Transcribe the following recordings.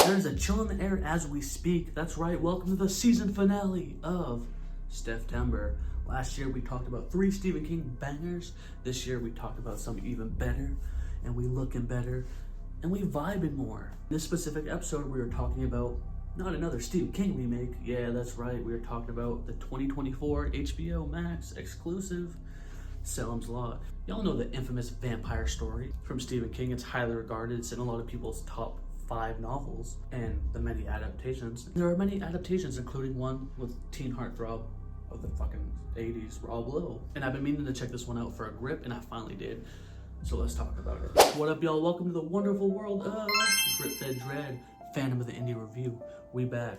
There's a chill in the air as we speak. That's right, welcome to the season finale of STEPHTEMBER. Last year we talked about 3 Stephen King bangers. This year we talked about some even better, and we looking better, and we vibing more. In this specific episode we were talking about not another Stephen King remake. Yeah, that's right, we were talking about the 2024 HBO Max exclusive Salem's Lot. Y'all know the infamous vampire story from Stephen King. It's highly regarded. It's in a lot of people's top 5 novels and the many adaptations. There are many adaptations, including one with teen heartthrob of the fucking 80s, Rob Lowe. And I've been meaning to check this one out for a grip, and I finally did. So let's talk about it. What up, y'all? Welcome to the wonderful world of Drip Fed Dread, Phantom of the Indie Review. We back.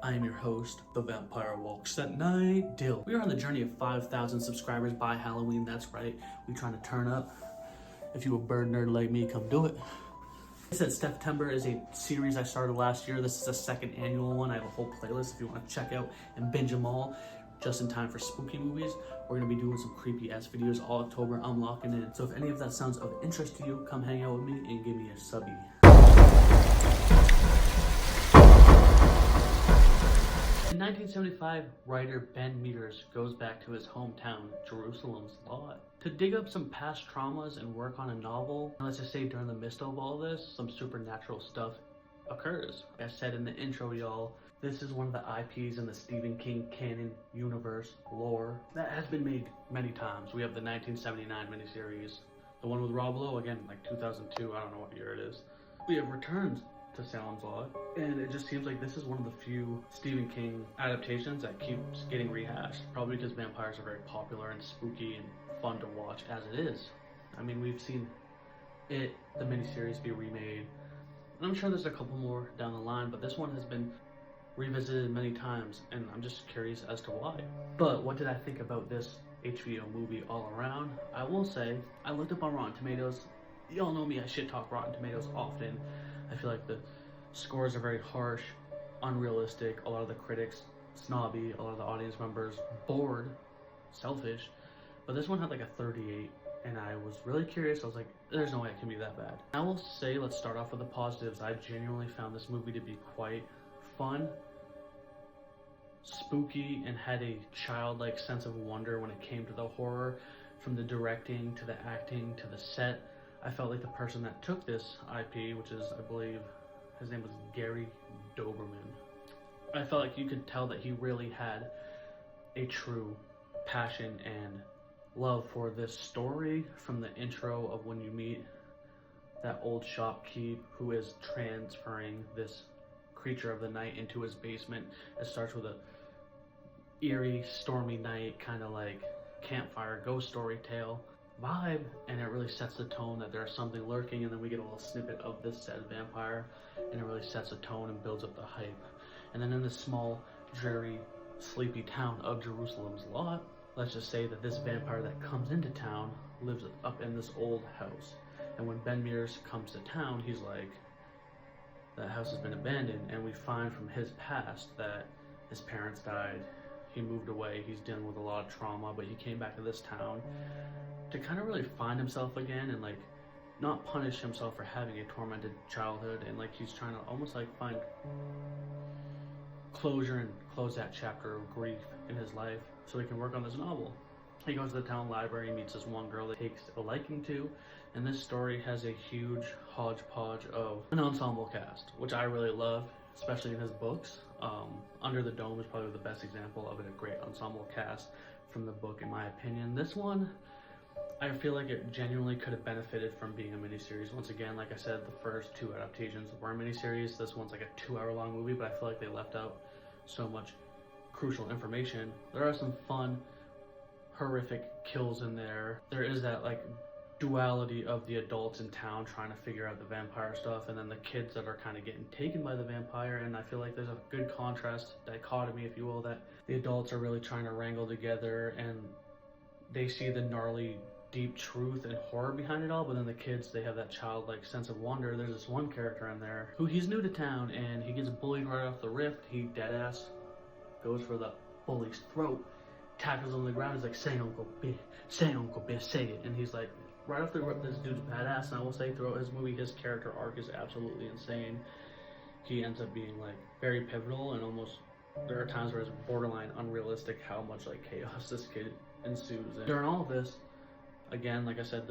I am your host, The Vampire Walks at Night, Dill. We are on the journey of 5,000 subscribers by Halloween. That's right. We trying to turn up. If you a bird nerd like me, come do it. I said STEPHTEMBER is a series I started last year. This is a second annual one. I have a whole playlist if you want to check out and binge them all just in time for spooky movies. We're going to be doing some creepy ass videos all October. I'm locking in. So if any of that sounds of interest to you, come hang out with me and give me a subby. In 1975, writer Ben Meters goes back to his hometown, Jerusalem's Lot, to dig up some past traumas and work on a novel. And let's just say during the midst of all this, some supernatural stuff occurs. Like I said in the intro, y'all, this is one of the IPs in the Stephen King canon universe lore that has been made many times. We have the 1979 miniseries, the one with Rob Lowe, again, like 2002, I don't know what year it is. We have Returns to Salem's Lot, and it just seems like this is one of the few Stephen King adaptations that keeps getting rehashed, probably because vampires are very popular and spooky and fun to watch as it is. I mean, we've seen it, the miniseries, be remade, and I'm sure there's a couple more down the line, but this one has been revisited many times, and I'm just curious as to why. But what did I think about this HBO movie all around? I will say, I looked up on Rotten Tomatoes. Y'all know me, I shit talk Rotten Tomatoes often. I feel like the scores are very harsh, unrealistic, a lot of the critics snobby, a lot of the audience members bored, selfish, but this one had like a 38, and I was really curious. I was like, there's no way it can be that bad. I will say, let's start off with the positives. I genuinely found this movie to be quite fun, spooky, and had a childlike sense of wonder when it came to the horror. From the directing to the acting to the set, I felt like the person that took this IP, which is, I believe, his name was Gary Doberman. I felt like you could tell that he really had a true passion and love for this story. From the intro of when you meet that old shopkeep who is transferring this creature of the night into his basement. It starts with a eerie, stormy night, kind of like campfire ghost story tale vibe, and it really sets the tone that there's something lurking, and then we get a little snippet of this said vampire, and it really sets the tone and builds up the hype. And then in this small, dreary, sleepy town of Jerusalem's Lot, let's just say that this vampire that comes into town lives up in this old house. And when Ben Mears comes to town, he's like, that house has been abandoned, and we find from his past that his parents died, he moved away, he's dealing with a lot of trauma, but he came back to this town to kind of really find himself again, and like not punish himself for having a tormented childhood, and like he's trying to almost like find closure and close that chapter of grief in his life so he can work on this novel. He goes to the town library, meets this one girl that he takes a liking to, and this story has a huge hodgepodge of an ensemble cast, which I really love, especially in his books. Under the Dome is probably the best example of a great ensemble cast from the book, in my opinion. This one, I feel like it genuinely could have benefited from being a miniseries. Once again, like I said, the first 2 adaptations were miniseries. This one's like a 2-hour-long movie, but I feel like they left out so much crucial information. There are some fun, horrific kills in there. There is that like duality of the adults in town trying to figure out the vampire stuff, and then the kids that are kind of getting taken by the vampire. And I feel like there's a good contrast, dichotomy if you will, that the adults are really trying to wrangle together and they see the gnarly deep truth and horror behind it all, but then the kids, they have that childlike sense of wonder. There's this one character in there who, he's new to town and he gets bullied right off the rift. He deadass goes for the bully's throat, tackles him on the ground. He's like, say Uncle B, say it. And he's like, right off the rip, this dude's badass. And I will say, throughout his movie, his character arc is absolutely insane. he ends up being like very pivotal, and almost there are times where it's borderline unrealistic how much like chaos this kid ensues. And during all of this, again, like I said,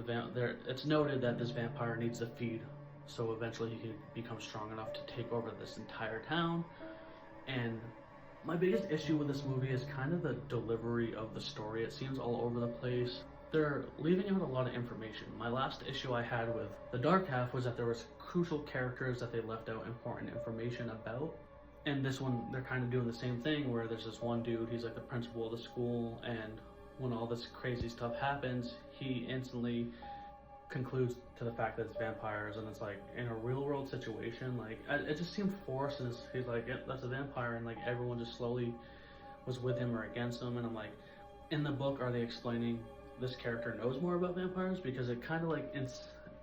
it's noted that this vampire needs to feed, so eventually he can become strong enough to take over this entire town. And my biggest issue with this movie is kind of the delivery of the story. It seems all over the place. They're leaving out a lot of information. My last issue I had with The Dark Half was that there was crucial characters that they left out important information about. And this one, they're kind of doing the same thing, where there's this one dude, he's like the principal of the school, and when all this crazy stuff happens, he instantly concludes to the fact that it's vampires. And it's like, in a real world situation, like, it just seemed forced. And he's like, yep, that's a vampire, and like everyone just slowly was with him or against him. And I'm like, in the book, are they explaining this character knows more about vampires? Because it kind of like,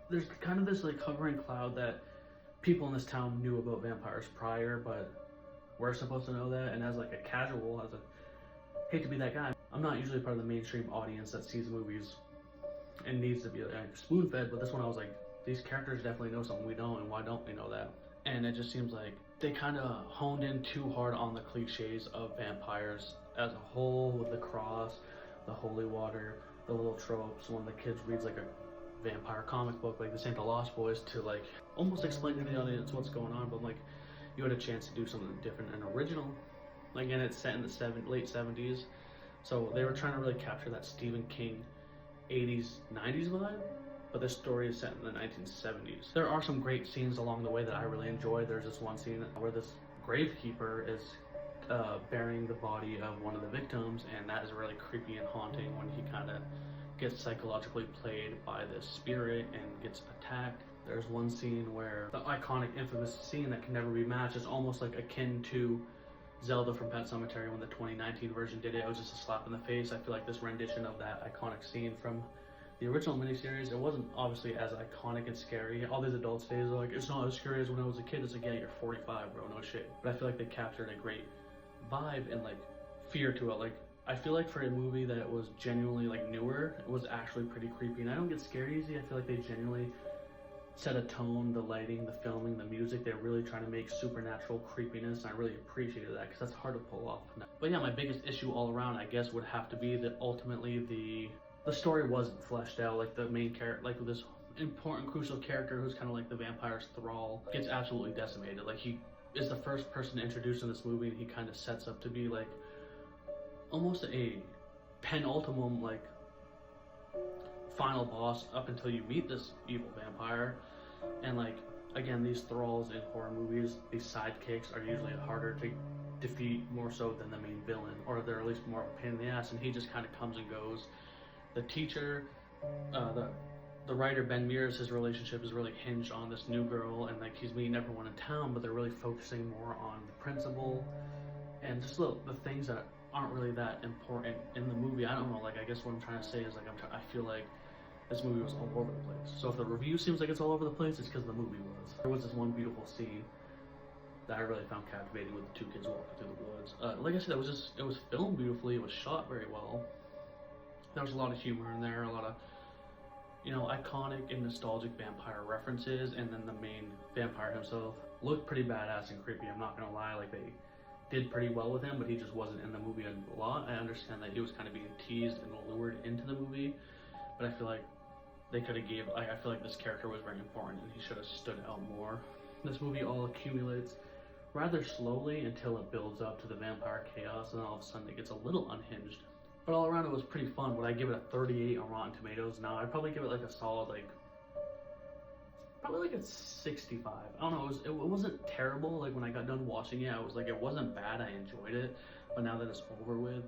there's kind of this like hovering cloud that people in this town knew about vampires prior, but we're supposed to know that. And as like a casual, hate to be that guy, I'm not usually part of the mainstream audience that sees movies and needs to be like spoon-fed, but this one I was like, these characters definitely know something we don't, and why don't we know that? And it just seems like they kind of honed in too hard on the cliches of vampires as a whole, with the cross, the holy water, the little tropes. When the kids reads like a vampire comic book, like this ain't the Lost Boys, to like almost explain to the audience what's going on. But like, you had a chance to do something different and original. Again, it's set in the late 70s, so they were trying to really capture that Stephen King 80s, 90s vibe, but this story is set in the 1970s. There are some great scenes along the way that I really enjoyed. There's this one scene where this gravekeeper is burying the body of one of the victims, and that is really creepy and haunting when he kind of gets psychologically played by this spirit and gets attacked. There's one scene where the iconic, infamous scene that can never be matched is almost like akin to Zelda from Pet Sematary when the 2019 version did it. It was just a slap in the face. I feel like this rendition of that iconic scene from the original miniseries, it wasn't obviously as iconic and scary. All these adults days are like, it's not as scary as when I was a kid. It's like, yeah, you're 45, bro, no shit. But I feel like they captured a great vibe and like fear to it. Like, I feel like for a movie that was genuinely like newer, it was actually pretty creepy. And I don't get scared easy. I feel like they genuinely set a tone, the lighting, the filming, the music. They're really trying to make supernatural creepiness, and I really appreciated that because that's hard to pull off. But yeah, my biggest issue all around, I guess, would have to be that ultimately the story wasn't fleshed out. Like the main character, like this important, crucial character who's kind of like the vampire's thrall, gets absolutely decimated. Like, he is the first person introduced in this movie, and he kind of sets up to be like almost a penultimate like final boss up until you meet this evil vampire. And like, again, these thralls in horror movies, these sidekicks are usually harder to defeat more so than the main villain, or they're at least more of a pain in the ass, and he just kind of comes and goes. The teacher, the writer Ben Mears, his relationship is really hinged on this new girl, and like he's meeting everyone in town, but they're really focusing more on the principal and just the things that aren't really that important in the movie. I don't know, like, I guess what I'm trying to say is like I feel like this movie was all over the place. So if the review seems like it's all over the place, it's because the movie was. There was this one beautiful scene that I really found captivating with the two kids walking through the woods. Like I said, it was filmed beautifully, it was shot very well. There was a lot of humor in there, a lot of, you know, iconic and nostalgic vampire references, and then the main vampire himself looked pretty badass and creepy. I'm not gonna lie, like they did pretty well with him, but he just wasn't in the movie a lot. I understand that he was kind of being teased and lured into the movie, but I feel like they could have I feel like this character was very important and he should have stood out more. This movie all accumulates rather slowly until it builds up to the vampire chaos, and then all of a sudden it gets a little unhinged. But all around it was pretty fun. Would I give it a 38 on Rotten Tomatoes? No, I'd probably give it like a solid, like, probably like a 65. I don't know, it wasn't terrible. Like when I got done watching it, I was like, it wasn't bad, I enjoyed it. But now that it's over with,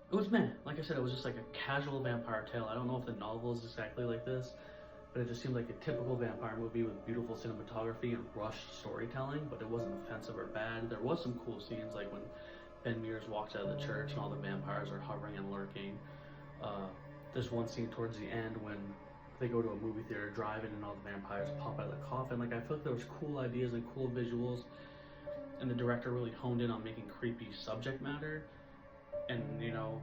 it was meh. Like I said, it was just like a casual vampire tale. I don't know if the novel is exactly like this, but it just seemed like a typical vampire movie with beautiful cinematography and rushed storytelling, but it wasn't offensive or bad. There was some cool scenes, like when Ben Mears walks out of the church and all the vampires are hovering and lurking. There's one scene towards the end when they go to a movie theater driving and all the vampires pop out of the coffin. Like, I feel like there was cool ideas and cool visuals, and the director really honed in on making creepy subject matter. And, you know,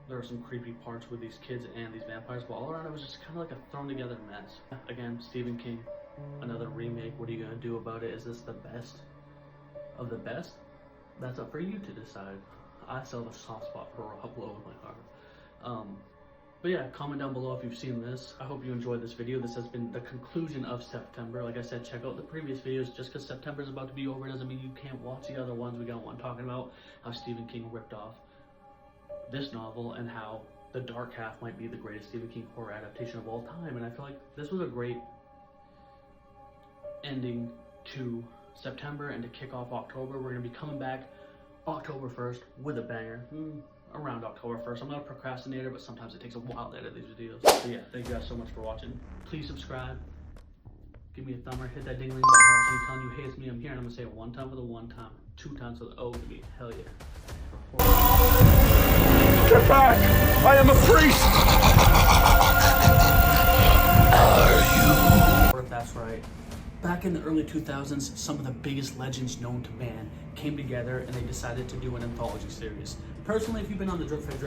there were some creepy parts with these kids and these vampires, but all around it was just kind of like a thrown together mess. Again, Stephen King, another remake. What are you gonna do about it? Is this the best of the best? That's up for you to decide. I still have a soft spot for Rob Lowe in my heart. But yeah, comment down below if you've seen this. I hope you enjoyed this video. This has been the conclusion of September. Like I said, check out the previous videos. Just because September is about to be over doesn't mean you can't watch the other ones. We got one talking about how Stephen King ripped off this novel and how The Dark Half might be the greatest Stephen King horror adaptation of all time. And I feel like this was a great ending to September and to kick off October. We're going to be coming back October 1st with a banger. Around October 1st. I'm not a procrastinator, but sometimes it takes a while to edit these videos. So yeah, thank you guys so much for watching. Please subscribe. Give me a thumber. Hit that ding-a-ling button. I'm telling you, hey, it's me. I'm here, and I'm going to say it one time for the one time, 2 times for the O to me. Hell yeah. Get back! I am a priest! Are you? If that's right. Back in the early 2000s, some of the biggest legends known to man came together and they decided to do an anthology series. Personally, if you've been on the Drip Fed